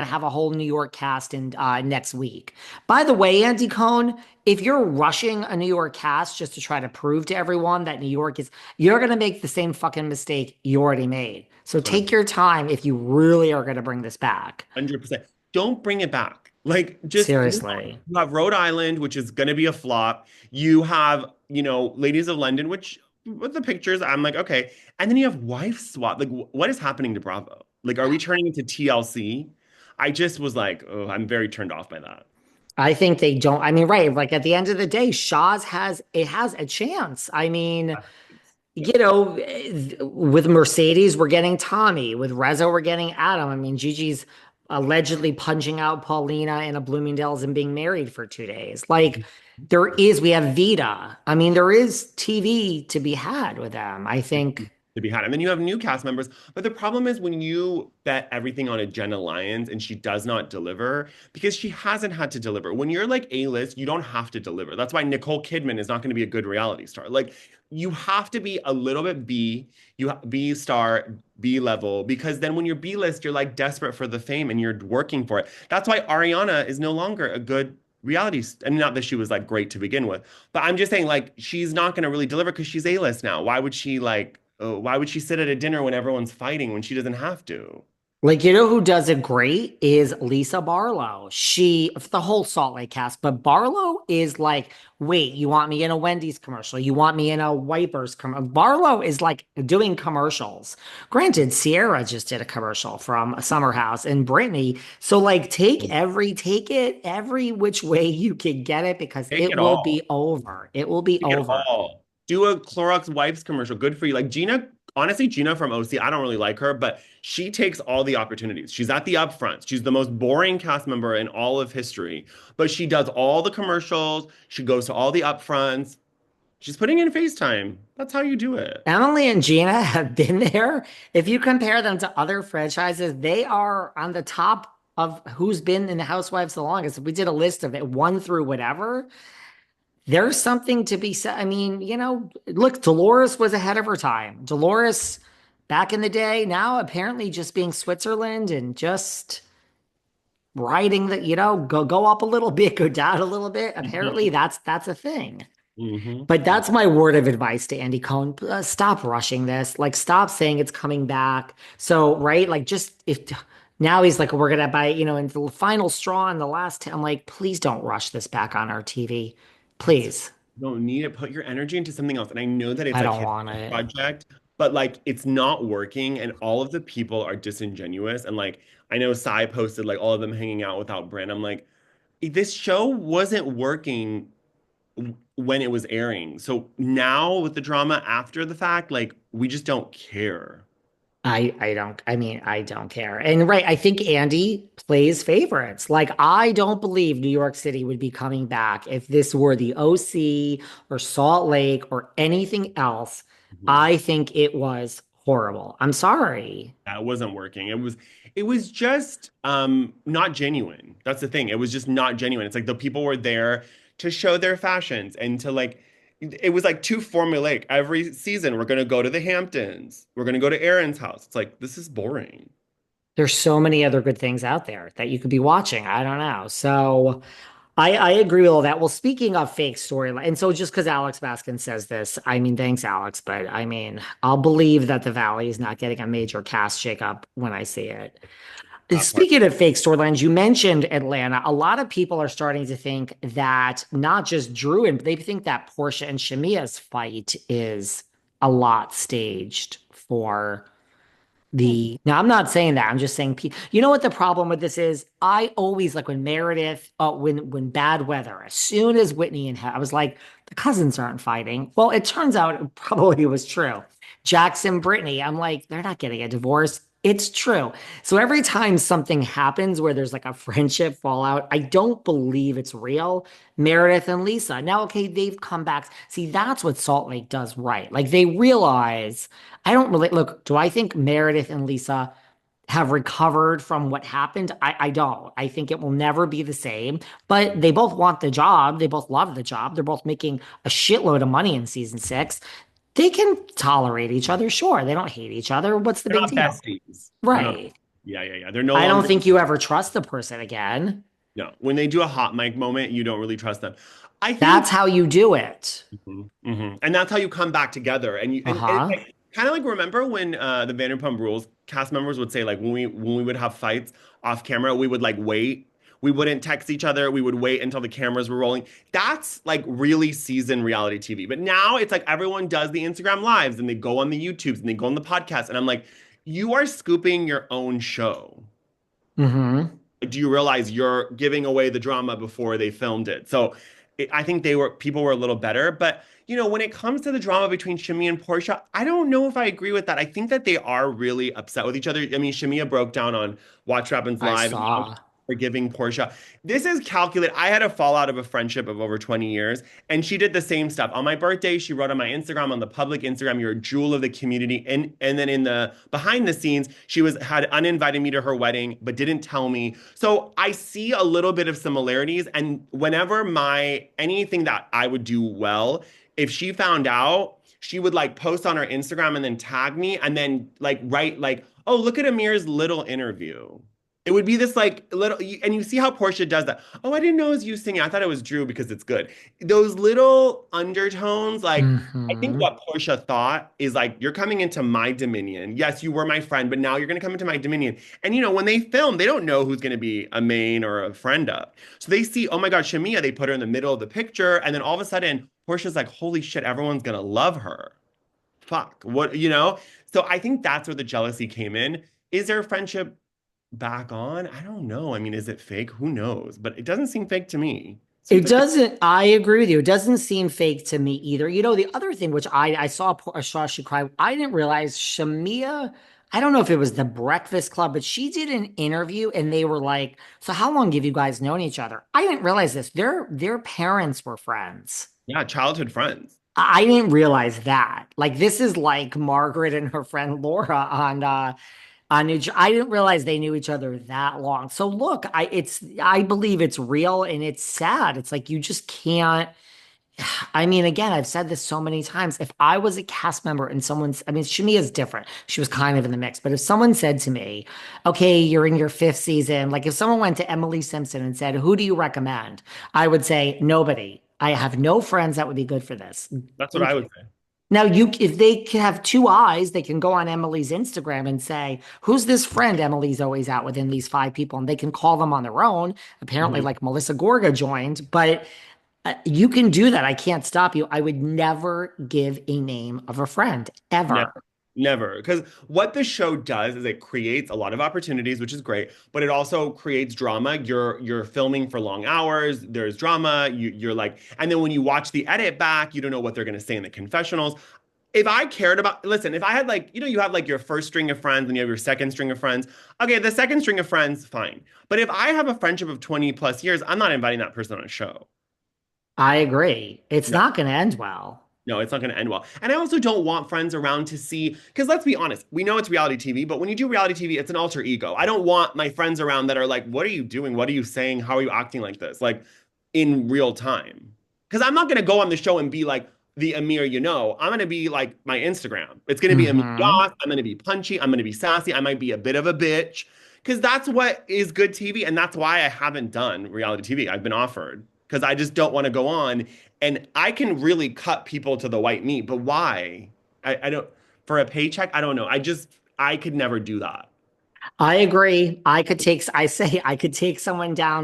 have a whole New York cast in next week. By the way, Andy Cohen, if you're rushing a New York cast just to try to prove to everyone that New York is, you're going to make the same fucking mistake you already made. So take your time if you really are going to bring this back. 100%. Don't bring it back. Like, just you Seriously. have Rhode Island, which is going to be a flop. You have, Ladies of London, which with the pictures, I'm like, okay. And then you have Wife Swap. Like, what is happening to Bravo? Like, are we turning into TLC? I just was like, oh, I'm very turned off by that. I think they don't. I mean, right. Like at the end of the day, Shahs has a chance. I mean, Yeah. with Mercedes, we're getting Tommy. With Reza, we're getting Adam. I mean, Gigi's allegedly punching out Paulina in a Bloomingdale's and being married for 2 days. Like, we have Vita. I mean, there is TV to be had with them. I think. To be had. And then you have new cast members. But the problem is when you bet everything on a Jenna Lyons and she does not deliver because she hasn't had to deliver. When you're like A-list, you don't have to deliver. That's why Nicole Kidman is not going to be a good reality star. Like you have to be a little bit B star, B level, because then when you're B-list, you're like desperate for the fame and you're working for it. That's why Ariana is no longer a good I mean, not that she was like great to begin with, but I'm just saying like she's not going to really deliver because she's A-list now. Why would she sit at a dinner when everyone's fighting when she doesn't have to? Like, you know who does it great is Lisa Barlow. The whole Salt Lake cast, but Barlow is like, wait, you want me in a Wendy's commercial? You want me in a Wipers commercial? Barlow is like doing commercials. Granted, Sierra just did a commercial from Summer House and Brittany. So, like, take it every which way you can get it because Take it it will be all. over. It will be Take it over. all. Do a Clorox wipes commercial. Good for you. Like Gina, honestly, Gina from OC, I don't really like her, but she takes all the opportunities. She's at the upfronts. She's the most boring cast member in all of history, but she does all the commercials. She goes to all the upfronts. She's putting in FaceTime. That's how you do it. Emily and Gina have been there. If you compare them to other franchises, they are on the top of who's been in the Housewives the longest. If we did a list of it, one through whatever, there's something to be said. I mean, look, Dolores was ahead of her time. Dolores back in the day, now apparently just being Switzerland and just riding go up a little bit, go down a little bit. Apparently that's a thing. But Hmm. that's my word of advice to Andy Cohen. Stop rushing this. Like, stop saying it's coming back. So, right? Like, just if now he's like, we're gonna buy, in the final straw in the last 10. I'm like, please don't rush this back on our TV. That's Please. You don't need it. Put your energy into something else. And I know that it's I like don't his want it. project, but like it's not working and all of the people are disingenuous. And like I know Sai posted like all of them hanging out without Brand. I'm like, this show wasn't working when it was airing. So now with the drama after the fact, like we just don't care. I don't care. And right, I think Andy plays favorites. Like, I don't believe New York City would be coming back if this were the OC or Salt Lake or anything else. Mhm. I think it was horrible. I'm sorry. That wasn't working. It was just not genuine. That's the thing. It was just not genuine. It's like the people were there to show their fashions and to like it was like too formulaic. Every season we're gonna go to the Hamptons. We're gonna go to Aaron's house. It's like this is boring. There's so many other good things out there that you could be watching. I don't know. So I agree with all that. Well, speaking of fake storyline, and so just because Alex Baskin says this, I mean, thanks, Alex, but I mean, I'll believe that the Valley is not getting a major cast shakeup when I see it. That part. Speaking of fake storylines, you mentioned Atlanta. A lot of people are starting to think that not just Drew, and they think that Porsha and Shamea's fight is a lot staged for now. I'm not saying that. I'm just saying, you know what the problem with this is? I always like when Meredith, when bad weather, as soon as Whitney and I was like, the cousins aren't fighting. Well, it turns out it probably was true. Jackson, Brittany, I'm like, they're not getting a divorce. It's true. So every time something happens where there's like a friendship fallout, I don't believe it's real. Meredith and Lisa. Now, okay, they've come back. See, that's what Salt Lake does right. Like they realize I don't really look. Do I think Meredith and Lisa have recovered from what happened? I don't. I think it will never be the same, but they both want the job. They both love the job. They're both making a shitload of money in season 6. They can tolerate each other. Sure. They don't hate each other. What's the They're big not deal? besties. They're not. Right. Yeah. They're no I don't longer, think you ever trust the person again. no. When they do a hot mic moment, you don't really trust them. I That's think, how you do it. and that's how you come back together. And it's Uh-huh. like, kind of like, remember when the Vanderpump Rules cast members would say, like, when we would have fights off camera, we would like wait. We wouldn't text each other. We would wait until the cameras were rolling. That's like really seasoned reality TV. But now it's like everyone does the Instagram lives and they go on the YouTubes and they go on the podcast. And I'm like, you are scooping your own show. Mm-hmm. Do you realize you're giving away the drama before they filmed it? So I think people were a little better. But when it comes to the drama between Shamea and Portia, I don't know if I agree with that. I think that they are really upset with each other. I mean, Shamea broke down on Watch What Happens I Live and now saw. she's forgiving Portia. This is calculated. I had a fallout of a friendship of over 20 years, and she did the same stuff. On my birthday, she wrote on my Instagram, on the public Instagram, "You're a jewel of the community." And then in the behind the scenes, she had uninvited me to her wedding, but didn't tell me. So I see a little bit of similarities. And whenever anything that I would do well, if she found out, she would like post on her Instagram and then tag me and then like write like, "Oh, look at Amir's little interview." It would be this like little, and you see how Portia does that. "Oh, I didn't know it was you singing. I thought it was Drew because it's good." Those little undertones, like, I think Mm-hmm. what Portia thought is like, "You're coming into my dominion. Yes, you were my friend, but now you're going to come into my dominion." And when they film, they don't know who's going to be a main or a friend of. So they see, oh my God, Shamea, they put her in the middle of the picture. And then all of a sudden, Portia's like, holy shit, everyone's going to love her. Fuck. What? So I think that's where the jealousy came in. Is their friendship back on? I don't know. I mean, is it fake? Who knows? But it doesn't seem fake to me. Seems It like doesn't, I agree with you. It doesn't seem fake to me either. The other thing which I saw she cry, I didn't realize Shamia, I don't know if it was the Breakfast Club, but she did an interview and they were like, "So how long have you guys known each other?" I didn't realize this. Their parents were friends. yeah, childhood friends. I didn't realize that. Like this is like Margaret and her friend Laura on New I didn't realize they knew each other that long. So look, I believe it's real and it's sad. It's like you just can't. I mean, again, I've said this so many times. If I was a cast member and I mean, Shania is different. She was kind of in the mix. But if someone said to me, "Okay, you're in your fifth season," like if someone went to Emily Simpson and said, "Who do you recommend?" I would say, "Nobody. I have no friends that would be good for this." That's what I would say. Now, if they can have two eyes, they can go on Emily's Instagram and say, "Who's this friend Emily's always out within these five people?" And they can call them on their own. Apparently, Mhm. like Melissa Gorga joined, but you can do that. I can't stop you. I would never give a name of a friend ever. Never. Never. Because what the show does is it creates a lot of opportunities, which is great, but it also creates drama. You're filming for long hours. There's drama. You're like, and then when you watch the edit back, you don't know what they're gonna say in the confessionals. If I cared about, listen, if I had like, you have like your first string of friends and you have your second string of friends. Okay, the second string of friends, fine. But if I have a friendship of 20 plus years, I'm not inviting that person on a show. I agree. It's No. not going to end well. No, it's not going to end well. And I also don't want friends around to see, because let's be honest, we know it's reality TV, but when you do reality TV, it's an alter ego. I don't want my friends around that are like, what are you doing? What are you saying? How are you acting like this? Like in real time. Because I'm not going to go on the show and be like the Amir, I'm going to be like my Instagram. It's going to be Amir Hmm. Yas. I'm going to be punchy. I'm going to be sassy. I might be a bit of a bitch. Because that's what is good TV. And that's why I haven't done reality TV. I've been offered because I just don't want to go on and I can really cut people to the white meat, but why? I don't, for a paycheck, I don't know. I could never do that. I agree. I say I could take someone down